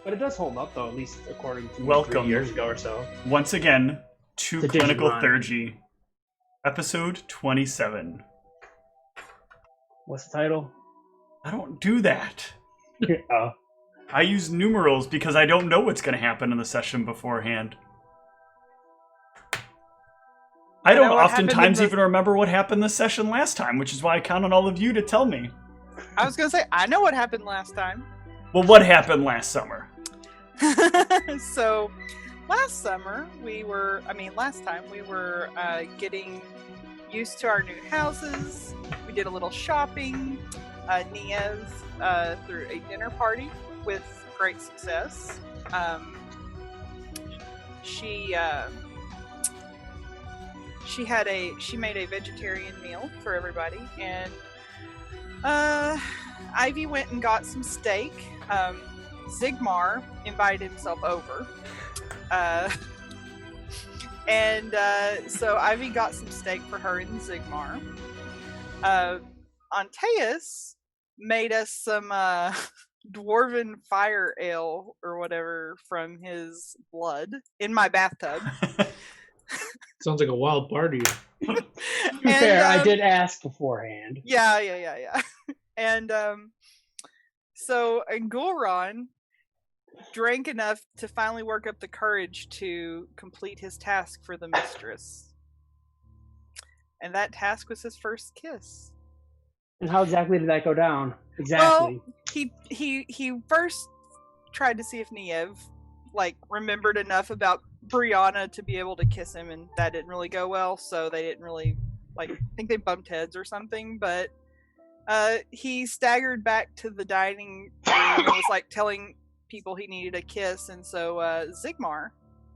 But it does hold up, though, at least according to 3 Welcome. years ago or so. Once again, to The Clinical Digimon. Theurgy, episode 27. What's the title? I don't do that. Oh. I use numerals because I don't know what's going to happen in the session beforehand. I don't oftentimes even remember what happened this session last time, which is why I count on all of you to tell me. I was going to say, I know what happened last time. Well, what happened last summer? So, last time we were getting used to our new houses. We did a little shopping. Niev threw a dinner party with great success. She made a vegetarian meal for everybody, and Ivy went and got some steak. Zigmar invited himself over. So Ivy got some steak for her and Zigmar. Antaeus made us some dwarven fire ale or whatever from his blood in my bathtub. Sounds like a wild party. To be fair, I did ask beforehand. Yeah. And so Goron drank enough to finally work up the courage to complete his task for the mistress. And that task was his first kiss. And how exactly did that go down? Exactly. Well, he first tried to see if Niev remembered enough about Brianna to be able to kiss him, and that didn't really go well, so they didn't really I think they bumped heads or something, but he staggered back to the dining room and was telling people he needed a kiss, and so Zigmar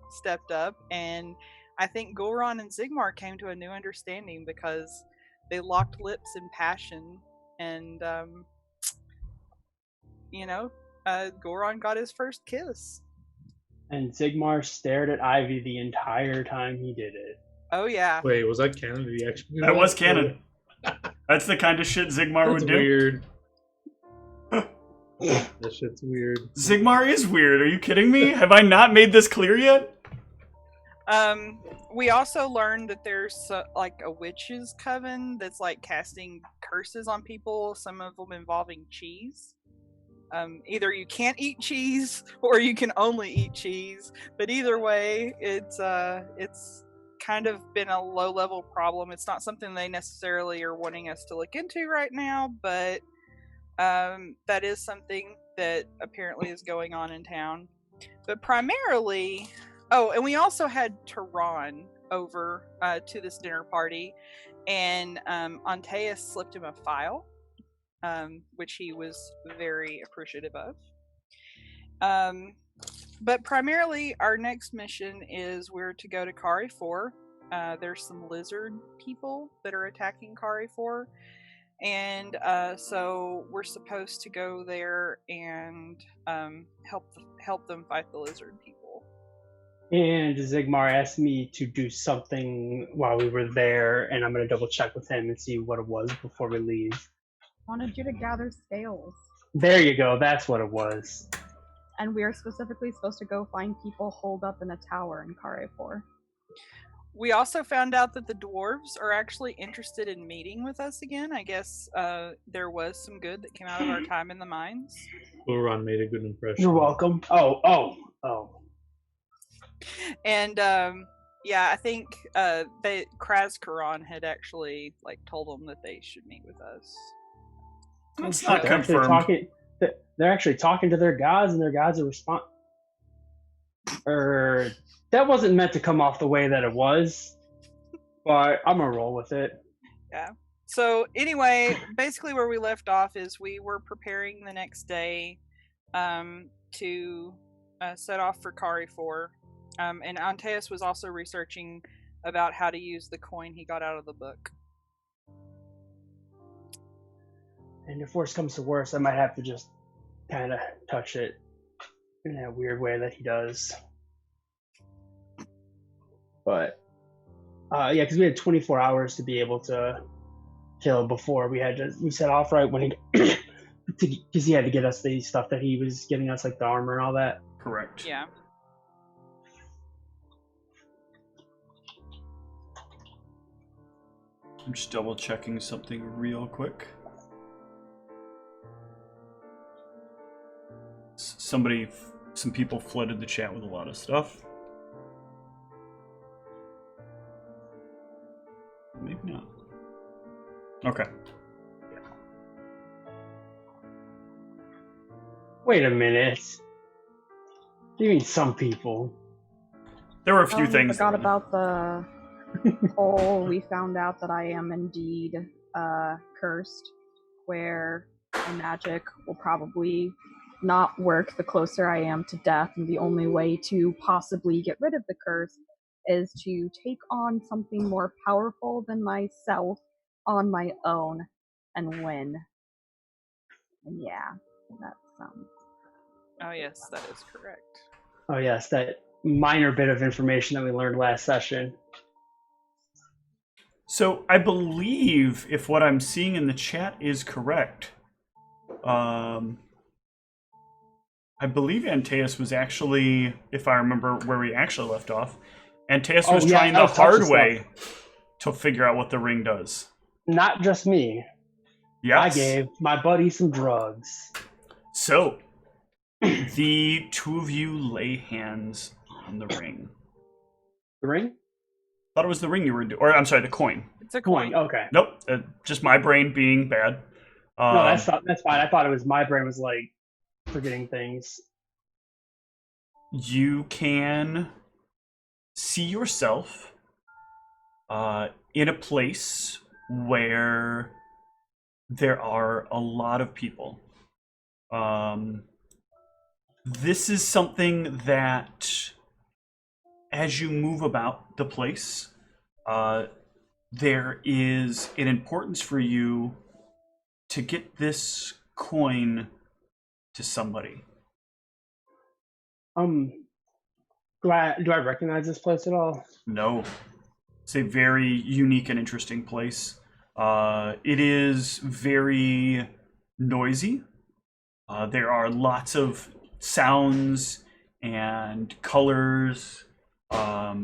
stepped up, and I think Goron and Zigmar came to a new understanding because they locked lips in passion, and Goron got his first kiss. And Zigmar stared at Ivy the entire time he did it. Oh yeah. Wait, was that canon? Did he actually do That was canon. That's the kind of shit Zigmar would do. Weird. That shit's weird. Zigmar is weird. Are you kidding me? Have I not made this clear yet? We also learned that there's a witch's coven that's casting curses on people, some of them involving cheese. Either you can't eat cheese or you can only eat cheese, but either way, it's kind of been a low-level problem. It's not something they necessarily are wanting us to look into right now, but that is something that apparently is going on in town. But primarily, and we also had Tehran over to this dinner party, and Antaeus slipped him a file, which he was very appreciative of. But primarily, our next mission is we're to go to Kari 4. There's some lizard people that are attacking Kari 4. And so we're supposed to go there and help them fight the lizard people. And Zigmar asked me to do something while we were there, and I'm going to double check with him and see what it was before we leave. Wanted you to gather scales. There you go, that's what it was. And we are specifically supposed to go find people holed up in a tower in Kare 4. We also found out that the dwarves are actually interested in meeting with us again. I guess there was some good that came out of our time in the mines. Goron made a good impression. You're welcome. Oh. And I think Krazkaran had actually told them that they should meet with us. That's not confirmed. They're actually talking to their gods, and their gods are responding. That wasn't meant to come off the way that it was, but I'm gonna roll with it. Yeah. So anyway, basically where we left off is we were preparing the next day to set off for Kari 4. And Antaeus was also researching about how to use the coin he got out of the book. And if worse comes to worse, I might have to just kind of touch it in that weird way that he does. But, because we had 24 hours to be able to kill before we set off right when he because he had to get us the stuff that he was getting us, like the armor and all that. Correct. Yeah. I'm just double checking something real quick. Some people flooded the chat with a lot of stuff. Maybe not. Okay. Wait a minute. You mean some people? There were a few things. Forgot about the whole. We found out that I am indeed cursed, where my magic will probably not work the closer I am to death, and the only way to possibly get rid of the curse is to take on something more powerful than myself on my own and win. And yeah, that sounds... Oh yes, that is correct. Oh yes, that minor bit of information that we learned last session. So I believe if what I'm seeing in the chat is correct, I believe Antaeus was actually, if I remember where we actually left off, Antaeus was trying the hard way to figure out what the ring does. Not just me. Yes. I gave my buddy some drugs. So, the two of you lay hands on the ring. The ring? Thought it was the ring you were doing, or I'm sorry, the coin. It's a coin. Okay. Nope, just my brain being bad. No, that's fine. I thought it was my brain was like forgetting things. You can see yourself in a place where there are a lot of people. This is something that, as you move about the place, there is an importance for you to get this coin to somebody. Do I recognize this place at all? No. It's a very unique and interesting place. It is very noisy. There are lots of sounds and colors, but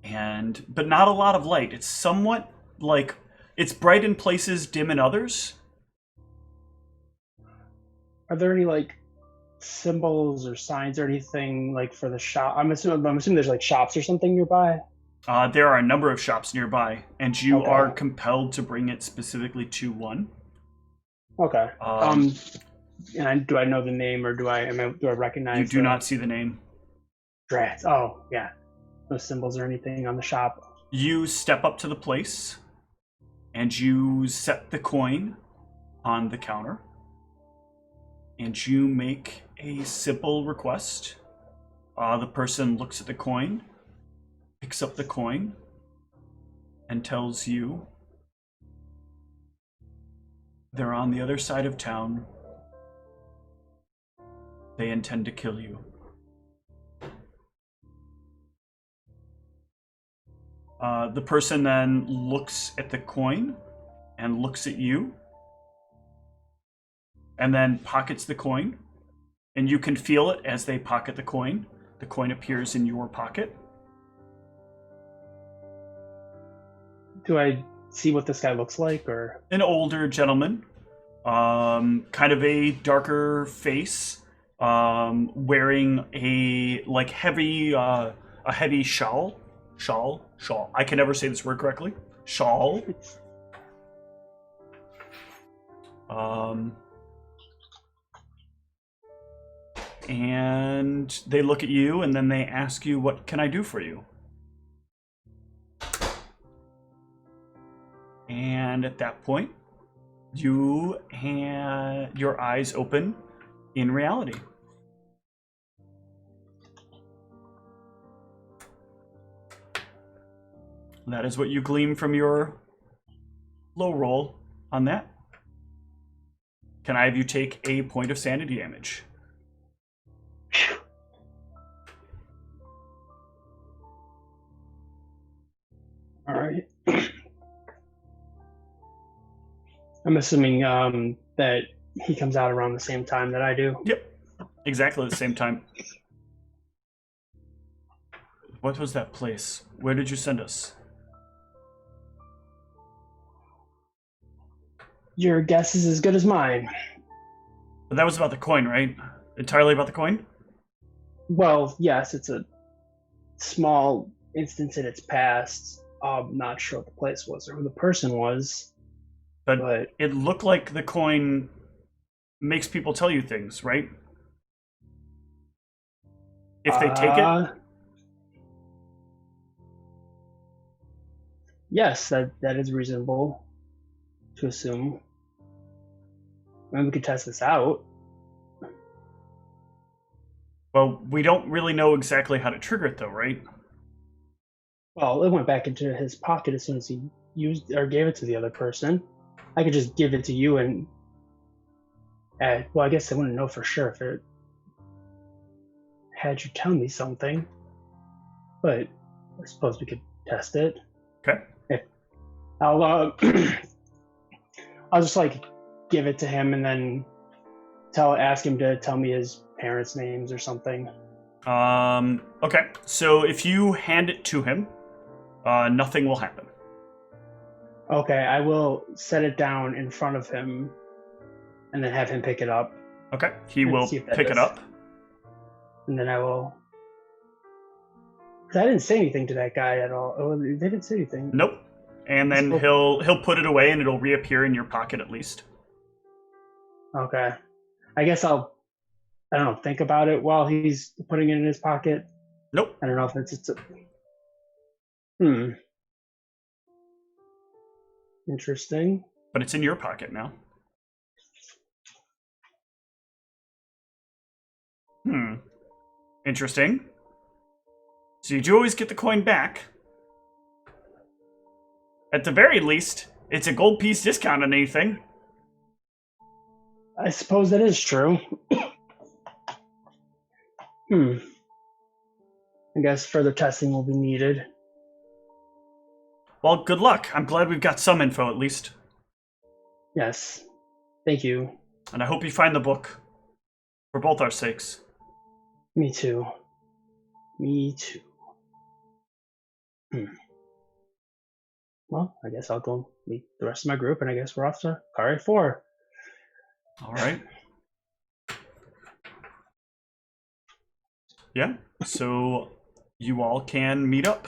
not a lot of light. It's somewhat like it's bright in places, dim in others. Are there any like symbols or signs or anything like for the shop? I'm assuming there's like shops or something nearby. There are a number of shops nearby, and you are compelled to bring it specifically to one. Okay. And do I know the name, or do I recognize? You do not see the name. Drats. Oh, yeah. No symbols or anything on the shop. You step up to the place, and you set the coin on the counter, and you make a simple request. The person looks at the coin, picks up the coin, and tells you they're on the other side of town. They intend to kill you. The person then looks at the coin and looks at you and then pockets the coin, and you can feel it as they pocket the coin. The coin appears in your pocket. Do I see what this guy looks like, or? An older gentleman, kind of a darker face, wearing a like heavy shawl. I can never say this word correctly. Shawl. And they look at you, and then they ask you, "What can I do for you?" And at that point, you have your eyes open in reality. That is what you glean from your low roll on that. Can I have you take a point of sanity damage? All right. I'm assuming that he comes out around the same time that I do. Yep. Exactly the same time. What was that place? Where did you send us? Your guess is as good as mine. But that was about the coin, right? Entirely about the coin? Well, yes, it's a small instance in its past. I'm not sure what the place was or who the person was. But it looked like the coin makes people tell you things, right? If they take it? Yes, that is reasonable to assume. I mean, we could test this out. Well, we don't really know exactly how to trigger it, though, right? Well, it went back into his pocket as soon as he used or gave it to the other person. I could just give it to you and... well, I guess I wouldn't know for sure if it had you tell me something. But I suppose we could test it. Okay. I'll I'll just like give it to him and then ask him to tell me his parents' names or something. Okay. So if you hand it to him, nothing will happen. Okay, I will set it down in front of him and then have him pick it up. Okay. He will pick it up. And then I will... Because I didn't say anything to that guy at all. Oh, they didn't say anything. Nope. And then he'll put it away and it'll reappear in your pocket at least. Okay. I guess I don't know, think about it while he's putting it in his pocket. Nope. I don't know if it's interesting. But it's in your pocket now. Interesting. So you do always get the coin back. At the very least, it's a gold piece discount on anything. I suppose that is true. I guess further testing will be needed. Well, good luck. I'm glad we've got some info at least. Yes. Thank you. And I hope you find the book. For both our sakes. Me too. Me too. Well, I guess I'll go meet the rest of my group, and I guess we're off to Car 4. All right. Yeah, so you all can meet up.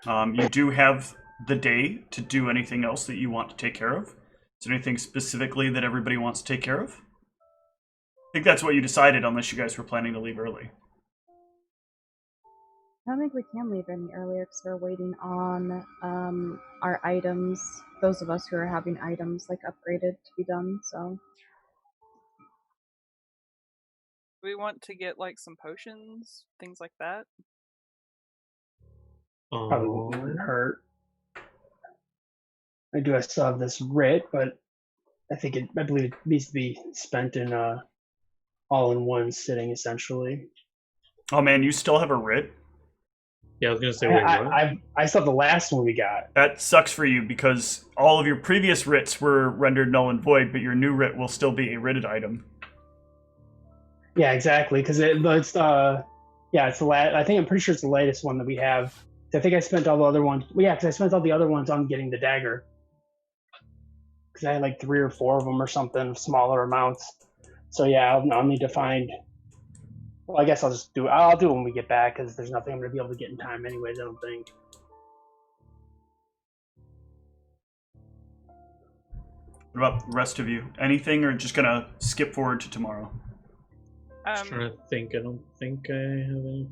You do have the day to do anything else that you want to take care of. Is there anything specifically that everybody wants to take care of? I think that's what you decided, unless you guys were planning to leave early. I don't think we can leave any earlier because we're waiting on our items, those of us who are having items like upgraded to be done, so. We want to get like some potions, things like that. Probably wouldn't hurt. I still have this writ, but I believe it needs to be spent in all in one sitting essentially. Oh man, you still have a writ? Yeah, I was gonna say, wait, what? I saw the last one we got. That sucks for you because all of your previous writs were rendered null and void, but your new writ will still be a writted item. Yeah, exactly. Because it's it's the last. I think I'm pretty sure it's the latest one that we have. I think I spent all the other ones. Well, yeah, because I spent all the other ones on getting the dagger. Because I had like 3 or 4 of them or something, smaller amounts. So yeah, I'll need to find. Well, I guess I'll just do it. I'll do it when we get back because there's nothing I'm going to be able to get in time anyways, I don't think. What about the rest of you? Anything, or just gonna skip forward to tomorrow? Just trying to think. I don't think I have any.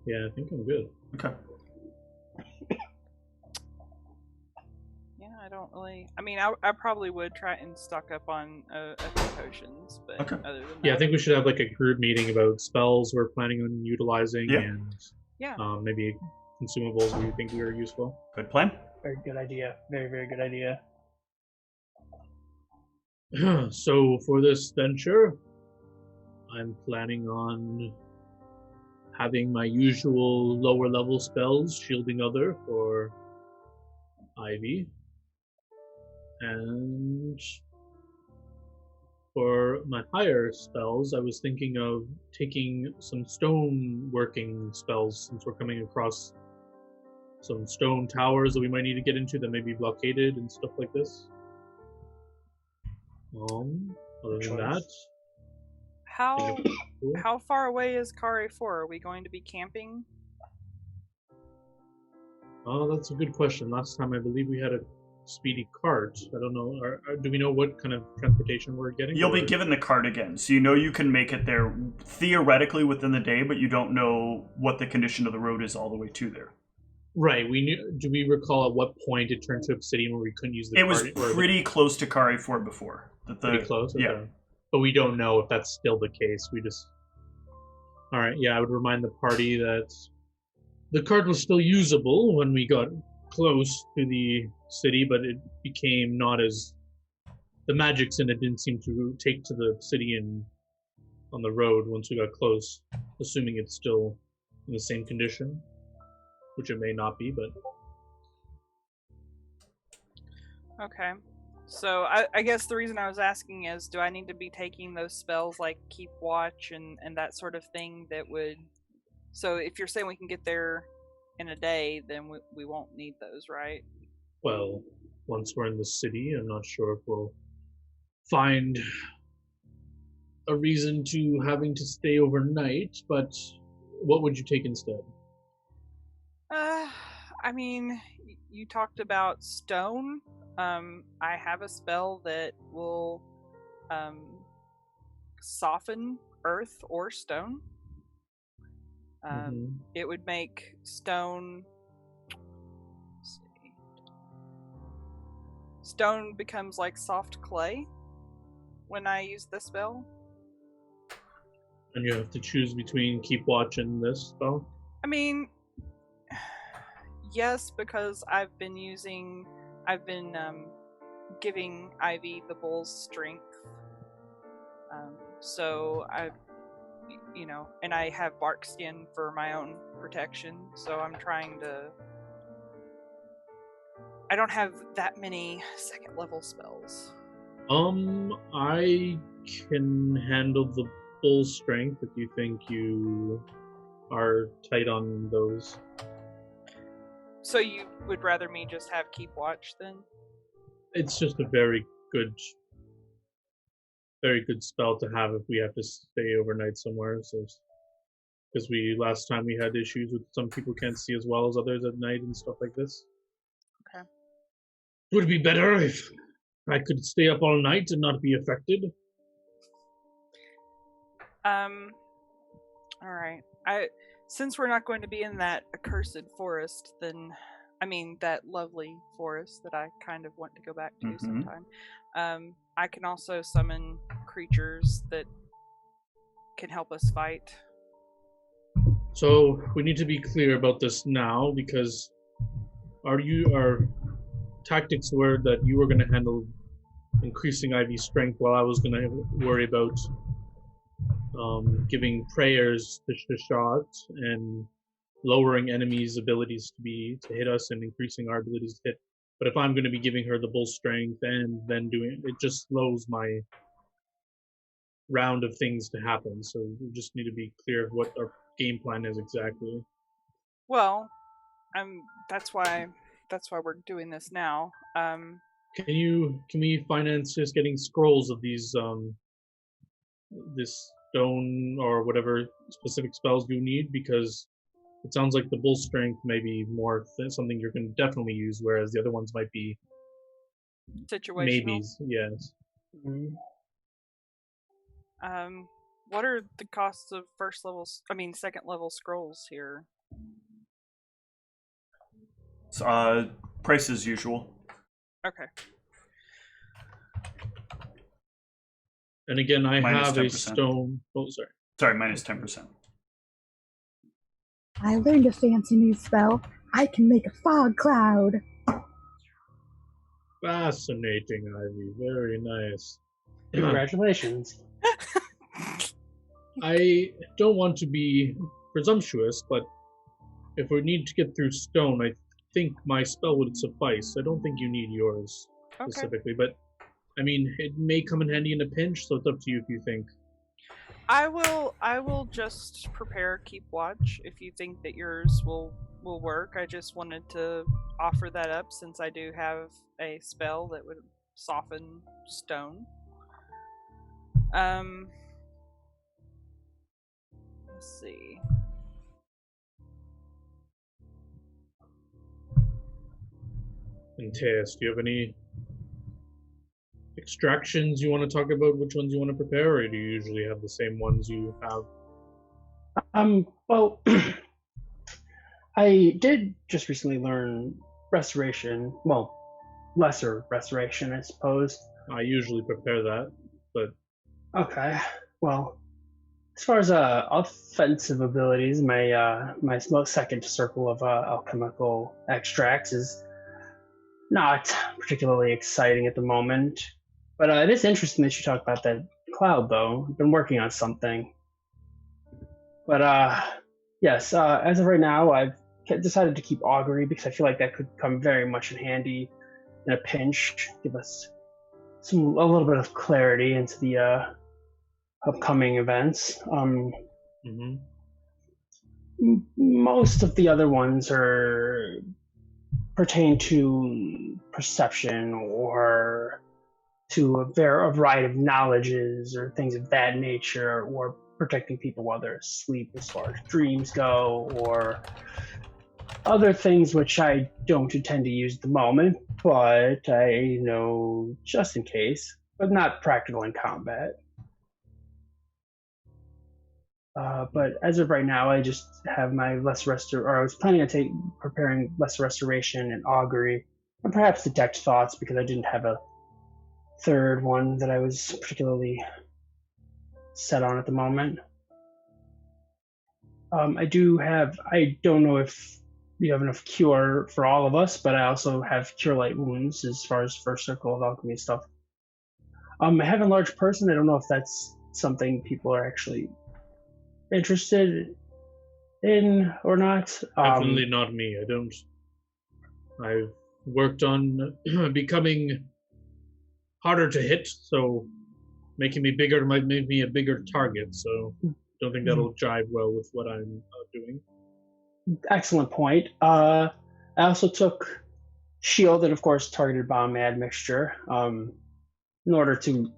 Yeah, I think I'm good. Okay. Yeah, I don't really. I mean, I probably would try and stock up on a few potions, but okay. Other than that, Yeah, I think we should have like a group meeting about spells we're planning on utilizing and maybe consumables we think are useful. Good plan. Very good idea. Very, very good idea. So for this venture, I'm planning on having my usual lower level spells, shielding other, for ivy. And for my higher spells, I was thinking of taking some stone working spells since we're coming across some stone towers that we might need to get into that may be blockaded and stuff like this. Other than that, how far away is Kare 4? Are we going to be camping? Oh, that's a good question. Last time I believe we had a speedy cart. I don't know. Do we know what kind of transportation we're getting? You'll be given the cart again, so you know you can make it there theoretically within the day, but you don't know what the condition of the road is all the way to there. Right. Do we recall at what point it turned to obsidian where we couldn't use the cart? It was pretty close to Kare 4 before. Pretty close? Okay. Yeah. But we don't know if that's still the case. We just... Alright, yeah, I would remind the party that the cart was still usable when we got close to the city, but it became not as... The magics in it didn't seem to take to the city and on the road once we got close, assuming it's still in the same condition, which it may not be, but... Okay. So I guess the reason I was asking is, do I need to be taking those spells like Keep Watch and that sort of thing that would... So if you're saying we can get there in a day, then we won't need those, right? Well, once we're in the city, I'm not sure if we'll find a reason to having to stay overnight, but what would you take instead? I mean, you talked about stone. I have a spell that will soften earth or stone. It would make stone... Let's see. Stone becomes like soft clay when I use the spell. And you have to choose between Keep Watch and this spell? I mean, yes, because I've been giving Ivy the bull's strength. So and I have bark skin for my own protection, so I'm trying to... I don't have that many second level spells. I can handle the bull strength if you think you are tight on those. So you would rather me just have Keep Watch then? It's just a very good spell to have if we have to stay overnight somewhere. So, because last time we had issues with some people can't see as well as others at night and stuff like this. Okay. It would be better if I could stay up all night and not be affected. Alright. Since we're not going to be in that accursed forest, then... I mean, that lovely forest that I kind of want to go back to sometime. I can also summon creatures that can help us fight. So, we need to be clear about this now, because our tactics were that you were going to handle increasing Ivy's strength while I was going to worry about giving prayers to Shot and lowering enemies' abilities to hit us and increasing our abilities to hit. But if I'm going to be giving her the bull strength and then doing it, just slows my round of things to happen. So we just need to be clear of what our game plan is exactly. Well, that's why we're doing this now. Can we finance just getting scrolls of these this stone or whatever specific spells you need, because it sounds like the bull strength may be more something you're going to definitely use, whereas the other ones might be situational. Maybes, yes. What are the costs of second level scrolls here? Price as usual. Okay. And again, I minus have 10%. A stone. Oh, sorry. Sorry, minus 10%. I learned a fancy new spell. I can make a fog cloud. Fascinating, Ivy. Very nice. Congratulations. I don't want to be presumptuous, but if we need to get through stone, I think my spell would suffice. I don't think you need yours Okay. specifically, but I mean, it may come in handy in a pinch, so it's up to you if you think. I will just prepare keep watch if you think that yours will work. I just wanted to offer that up since I do have a spell that would soften stone. Let's see. And Teas, do you have any extractions you want to talk about? Which ones you want to prepare, or do you usually have the same ones you have? Well, I did just recently learn restoration. Well, lesser restoration, I suppose. I usually prepare that, but Okay. Well, as far as offensive abilities, my second circle of alchemical extracts is not particularly exciting at the moment. But it is interesting that you talk about that cloud, though. I've been working on something. But yes, as of right now, I've decided to keep augury because I feel like that could come very much in handy in a pinch, give us a little bit of clarity into the upcoming events. mm-hmm. Most of the other ones pertain to perception or to a variety of knowledges or things of that nature, or protecting people while they're asleep as far as dreams go, or other things which I don't intend to use at the moment, but I know just in case, but not practical in combat. But as of right now, I just have my I was planning on preparing lesser restoration and augury, and perhaps detect thoughts because I didn't have a third one that I was particularly set on at the moment. I don't know if you have enough cure for all of us, but I also have cure light wounds as far as first circle of alchemy stuff. I have enlarged person. I don't know if that's something people are actually interested in or not. Definitely not me. I've worked on becoming harder to hit, so making me bigger might make me a bigger target, so don't think that'll jive well with what I'm doing. Excellent point. I also took shield and of course targeted bomb admixture in order to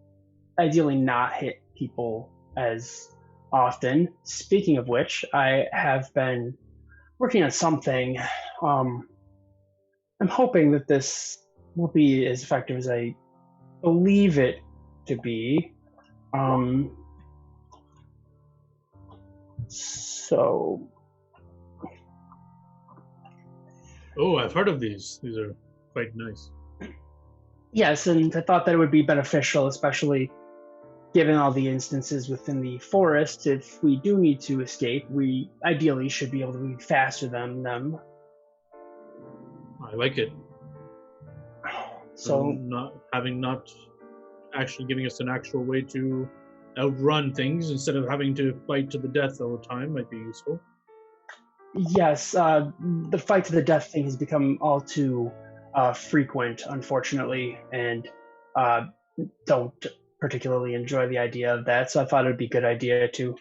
ideally not hit people as often. Speaking of which, I have been working on something. I'm hoping that this will be as effective as I believe it to be. So. Oh, I've heard of these. These are quite nice. Yes, and I thought that it would be beneficial, especially given all the instances within the forest. If we do need to escape, we ideally should be able to move faster than them. I like it. So not actually giving us an actual way to outrun things instead of having to fight to the death all the time might be useful. Yes, the fight to the death thing has become all too frequent, unfortunately, and don't particularly enjoy the idea of that. So I thought it would be a good idea to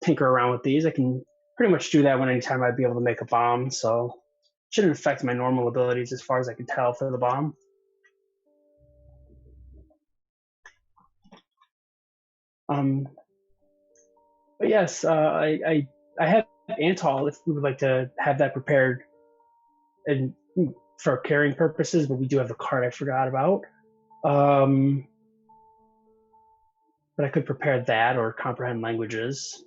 tinker around with these. I can pretty much do that anytime I'd be able to make a bomb, so it shouldn't affect my normal abilities as far as I can tell for the bomb. But yes, I have Antol if we would like to have that prepared and for carrying purposes, but we do have the card I forgot about. But I could prepare that or comprehend languages.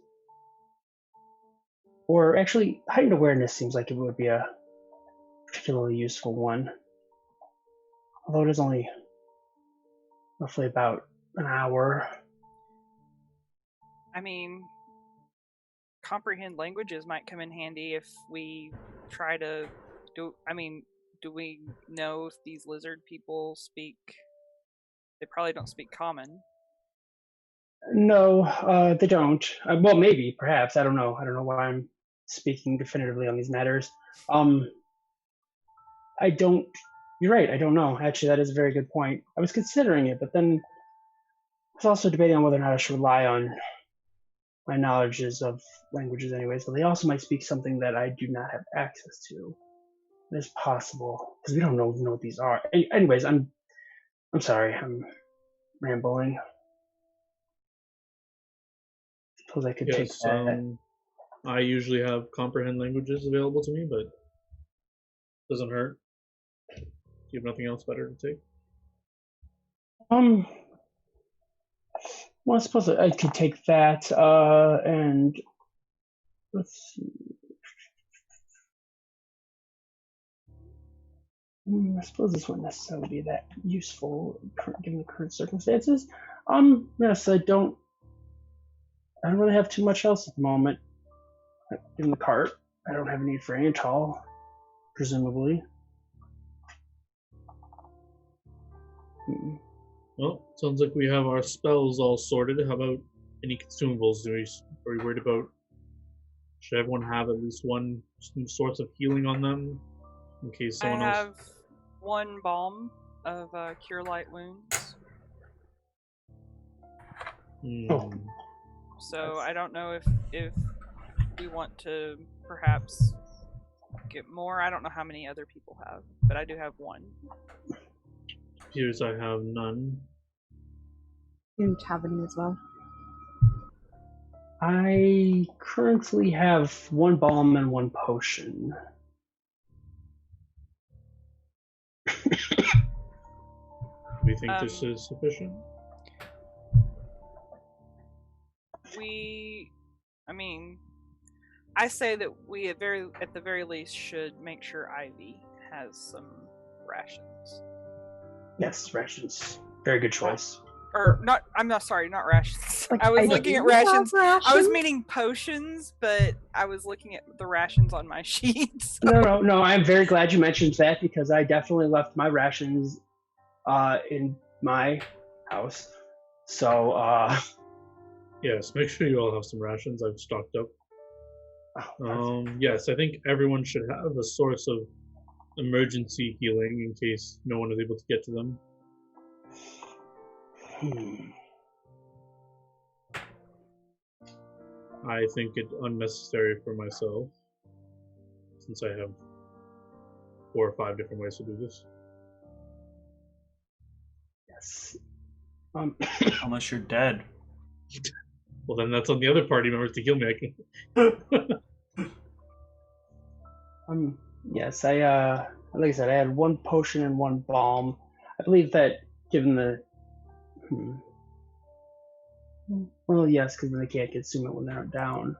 Or actually, heightened awareness seems like it would be a particularly useful one. Although it is only roughly about an hour. I mean, comprehend languages might come in handy if we try to do we know if these lizard people speak? They probably don't speak common. No, they don't. Well, maybe, perhaps. I don't know. I don't know why I'm speaking definitively on these matters. don't. You're right. I don't know. Actually, that is a very good point. I was considering it, but then I was also debating on whether or not I should rely on my knowledges of languages, anyways. But they also might speak something that I do not have access to. It's possible because we don't know what these are. Anyways, I'm sorry. I'm rambling. Suppose I could take Yes, that. I usually have comprehend languages available to me, but doesn't hurt. Do you have nothing else better to take? Well, I suppose I could take that, and let's see. I suppose this wouldn't necessarily be that useful given the current circumstances. Yes, I don't really have too much else at the moment. Given the cart, I don't have a need for Antall, presumably. Well, sounds like we have our spells all sorted. How about any consumables? Are we worried about? Should everyone have at least one source of healing on them, in case someone else? I have 1 balm of cure light wounds. Oh. So I don't know if we want to perhaps get more. I don't know how many other people have, but I do have 1. Appears I have none. You have any as well. I currently have 1 balm and 1 potion. Do we think this is sufficient? I say that we at the very least should make sure Ivy has some rations. Yes, rations. Very good choice. Or not. Sorry, not rations. Like, I was looking at rations. rations. I was meaning potions, but I was looking at the rations on my sheet. So. No. I'm very glad you mentioned that because I definitely left my rations in my house. So yes, make sure you all have some rations. I've stocked up. Yes, I think everyone should have a source of emergency healing in case no one is able to get to them. I think it's unnecessary for myself, since I have 4 or 5 different ways to do this. Yes. Unless you're dead. Well, then that's on the other party members to heal me. I can. Yes, like I said, I had 1 potion and 1 balm. I believe that given the well, yes, because they can't consume it when they're down.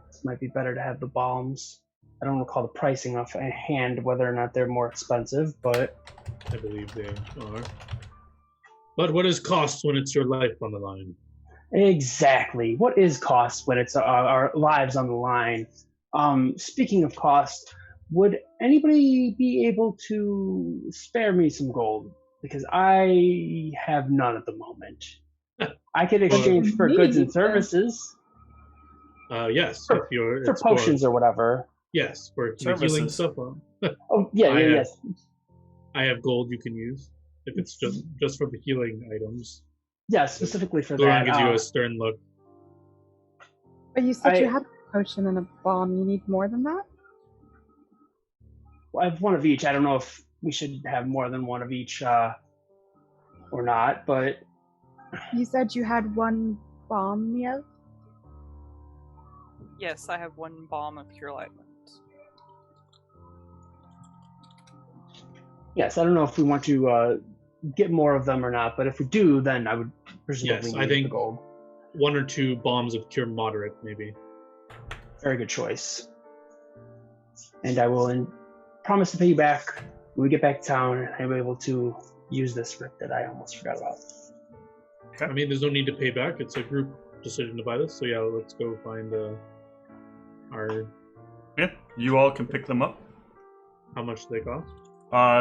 This might be better to have the balms. I don't recall the pricing off hand, whether or not they're more expensive, but I believe they are. But what is cost when it's your life on the line? Exactly. What is cost when it's our lives on the line? Speaking of cost, would anybody be able to spare me some gold? Because I have none at the moment. I could exchange for goods and services. Yes, for potions or whatever. Yes, for healing stuff. Oh yeah, yes. I have gold you can use if it's just for the healing items. Yeah, specifically for Goran that. gives you a stern look. But you said you had a potion and a balm. You need more than that? Well, I have 1 of each. I don't know if we should have more than 1 of each or not, but... You said you had 1 balm, Niev? Yes, I have 1 balm of cure light wounds. Yes, I don't know if we want to get more of them or not, but if we do, then I would presumably need the gold. 1 or 2 bombs of cure moderate, maybe. Very good choice. And I will promise to pay you back when we get back to town and I'm able to use this script that I almost forgot about. Okay. I mean, there's no need to pay back. It's a group decision to buy this. So yeah, let's go find our... Yeah, you all can pick them up. How much do they cost?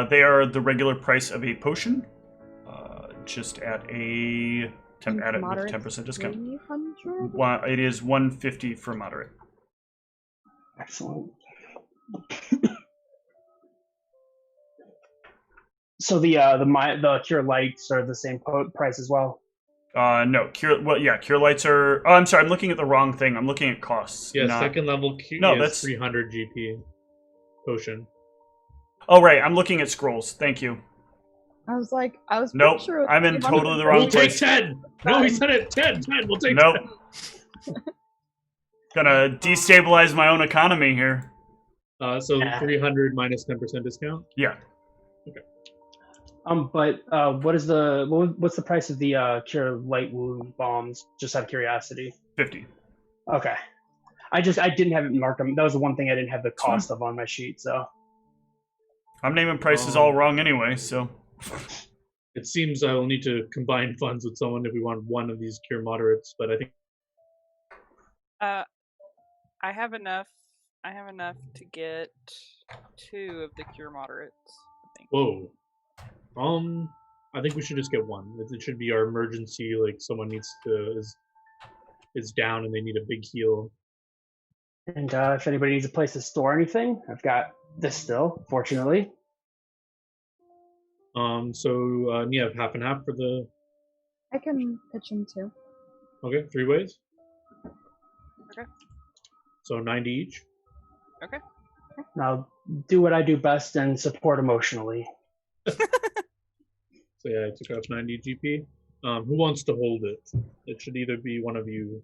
They are the regular price of a potion, just at a 10% discount. 300? It is 150 for moderate. Excellent. So the cure lights are the same price as well. No, cure lights are. Oh, I'm sorry, I'm looking at the wrong thing. I'm looking at costs. Yeah, not... second level cure No, is that's 300 GP potion. Oh right, I'm looking at scrolls. Thank you. I was pretty Nope, sure. It was I'm in 300. totally the wrong We'll take place. 10! No, he said it! 10! We'll take Nope. 10! Gonna destabilize my own economy here. So 300 minus 10% discount? Yeah. Okay. But what's the price of the cure light wound bombs? Just out of curiosity. 50. Okay. I didn't have it marked. That was the one thing I didn't have the cost of on my sheet. So I'm naming prices all wrong anyway. So it seems I will need to combine funds with someone if we want one of these cure moderates. But I think I have enough to get 2 of the cure moderates. I think. Whoa. I think we should just get one. It should be our emergency. Like someone is down and they need a big heal. And if anybody needs a place to store anything, I've got this still, fortunately. So you have half and half for the. I can pitch in too. Okay, 3 ways. Okay. So 90 each. Okay. Now do what I do best and support emotionally. So yeah, I took off 90 GP. Who wants to hold it? It should either be one of you,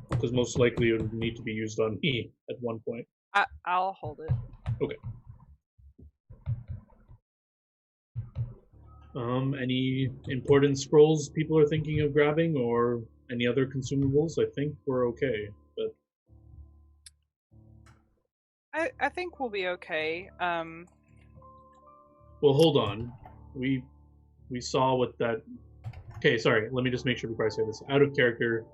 because most likely it would need to be used on me at one point. I'll hold it. Okay. Any important scrolls people are thinking of grabbing, or any other consumables? I think we're okay, but I think we'll be okay. well, hold on. We saw what that. Okay, sorry. Let me just make sure before I say this. Out of character,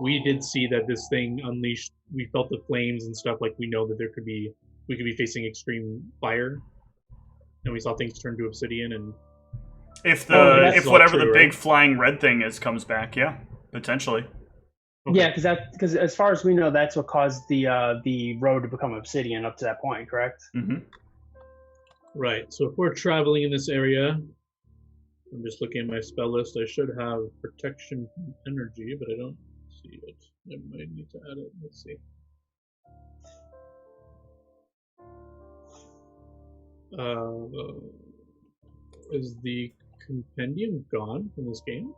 we did see that this thing unleashed. We felt the flames and stuff. Like we know that we could be facing extreme fire, and we saw things turn to obsidian. And if that's whatever true, the big right? flying red thing is comes back, yeah, potentially. Okay. Yeah, because as far as we know, that's what caused the road to become obsidian up to that point, correct? Mm-hmm. Right. So if we're traveling in this area, I'm just looking at my spell list. I should have protection from energy, but I don't see it. I might need to add it. Let's see. Is the compendium gone from this game?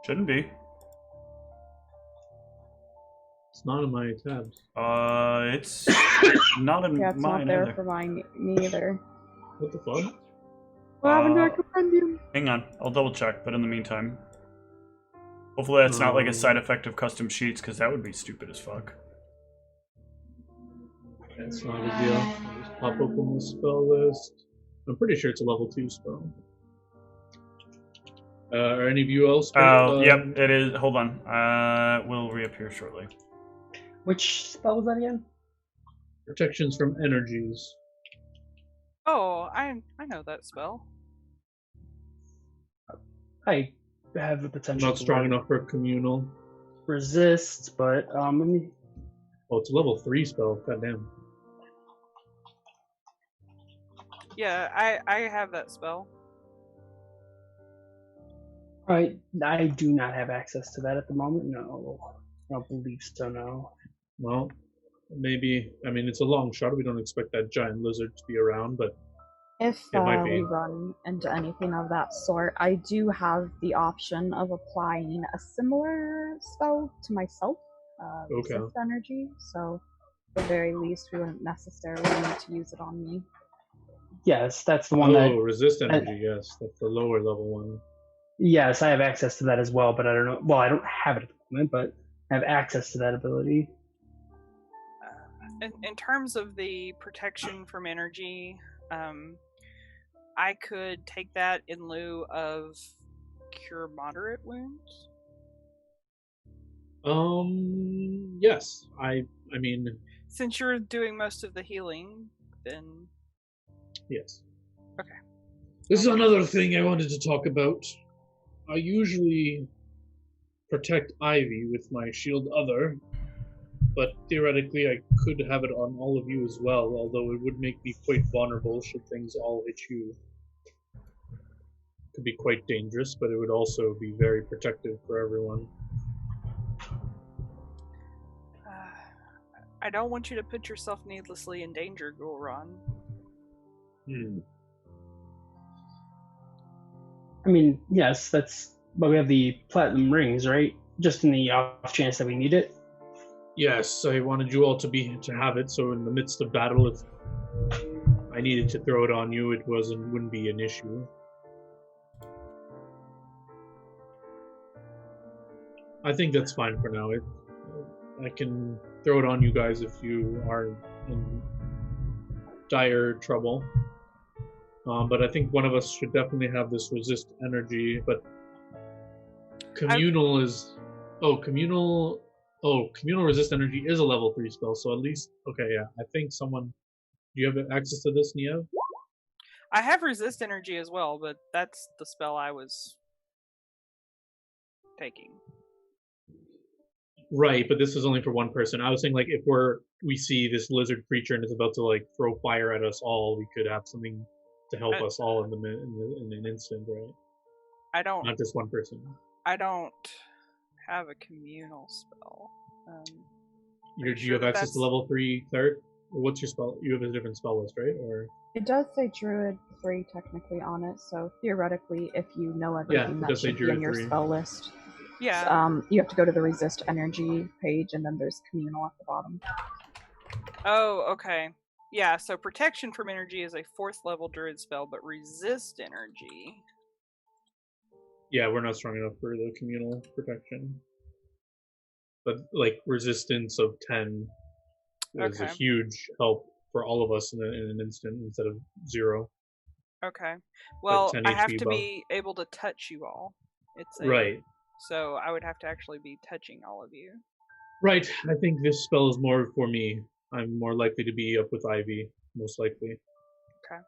Shouldn't be. It's not in my tabs. It's not in Yeah, it's mine not there either. for me either. What the fuck? What happened to our compendium? Hang on, I'll double check. But in the meantime, hopefully that's not like a side effect of custom sheets, because that would be stupid as fuck. That's not a big deal. I'll just pop open the spell list. I'm pretty sure it's a level 2 spell. Are any of you else? Yep, it is. Hold on. Will reappear shortly. Which spell was that again? Protections from energies. Oh, I know that spell. I have the potential. Not strong enough for communal. Resist, but let me. Oh, it's a level 3 spell. Goddamn. Yeah, I have that spell. I do not have access to that at the moment. No, I don't believe so. No. Well, maybe. I mean, it's a long shot. We don't expect that giant lizard to be around, but If it might be. we run into anything of that sort, I do have the option of applying a similar spell to myself, Okay. resist energy. So, at the very least, we wouldn't necessarily need to use it on me. Yes, that's the one that. Resist energy. Yes, that's the lower level one. Yes, I have access to that as well, but I don't know. Well, I don't have it at the moment, but I have access to that ability. In terms of the protection from energy, I could take that in lieu of cure moderate wounds. Yes. I mean. Since you're doing most of the healing, then. Yes. Okay. This is another thing I wanted to talk about. I usually protect Ivy with my shield other, but theoretically I could have it on all of you as well, although it would make me quite vulnerable should things all hit you. could be quite dangerous, but it would also be very protective for everyone. I don't want you to put yourself needlessly in danger, Gulron. I mean, yes, but we have the platinum rings, right? Just in the off chance that we need it. Yes, I wanted you all to have it, so in the midst of battle, if I needed to throw it on you, it wouldn't be an issue. I think that's fine for now. I can throw it on you guys if you are in dire trouble. But I think one of us should definitely have this resist energy. But communal communal resist energy is a level 3 spell. So at least, okay, yeah. I think someone. Do you have access to this, Nia? I have resist energy as well, but that's the spell I was taking. Right, but this is only for one person. I was saying, like, if we see this lizard creature and it's about to like throw fire at us all, we could have something to help us all in an instant, right? Not just one person. I don't have a communal spell. Do you have access to level 3 cleric? What's your spell? You have a different spell list, right? Or it does say Druid 3 technically on it, so theoretically, if you know everything that should be in your spell list. Yeah. You have to go to the resist energy page, and then there's communal at the bottom. Oh, okay. Yeah, so protection from energy is a 4th level druid spell, but resist energy. Yeah, we're not strong enough for the communal protection. But like resistance of 10 is a huge help for all of us in an instant instead of 0. Okay. Well, like I have to above. be able to touch you all. Right. So I would have to actually be touching all of you. Right. I think this spell is more for me. I'm more likely to be up with Ivy, most likely. Okay.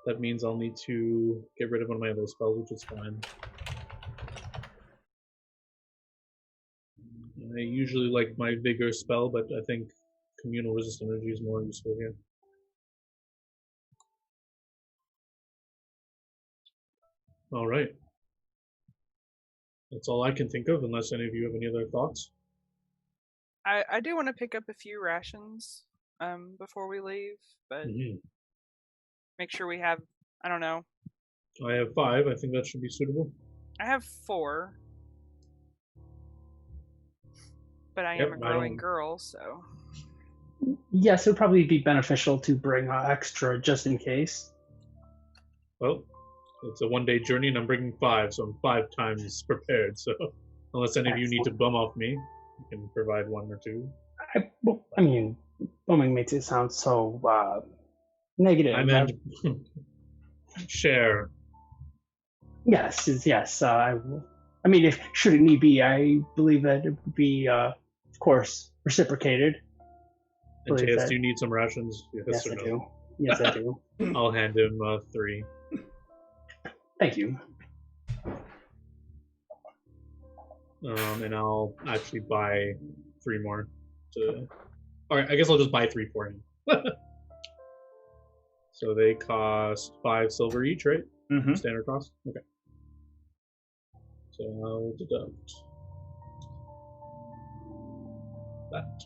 That means I'll need to get rid of one of my other spells, which is fine. I usually like my Vigor spell, but I think communal resist energy is more useful here. All right. That's all I can think of, unless any of you have any other thoughts. I do want to pick up a few rations before we leave, but make sure we have, I don't know. I have 5. I think that should be suitable. I have 4. But I am a growing girl, so... Yes, it would probably be beneficial to bring extra just in case. Well, it's a one-day journey, and I'm bringing 5, so I'm 5 times prepared. So, unless any of you need to bum off me, you can provide 1 or 2. I mean, bumming makes it sound so negative. I meant share. Yes. I mean, if should it need be, I believe that it would be, of course, reciprocated. And Chance, do you need some rations? Yes, I do. Yes, I do. I'll hand him 3. Thank you. And I'll actually buy 3 more. Alright, I guess I'll just buy 3 for him. So they cost 5 silver each, right? Standard cost? Okay. So I'll deduct that.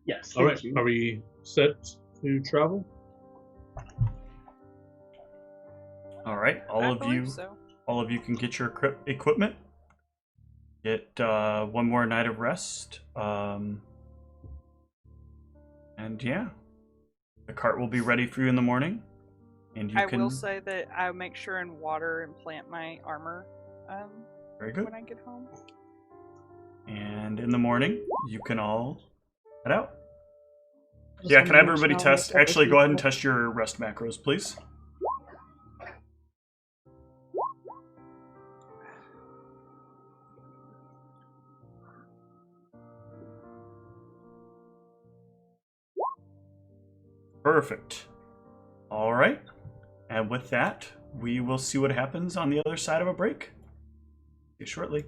Yes. All right. Are we set to travel? All right. All of you can get your equipment. Get 1 more night of rest. And yeah, the cart will be ready for you in the morning. And I will say that I make sure and water and plant my armor. Very good. When I get home. And in the morning, you can all head out. Yeah, can I have everybody test? Actually, go ahead and test your rest macros, please. Perfect. All right. And with that, we will see what happens on the other side of a break. See you shortly.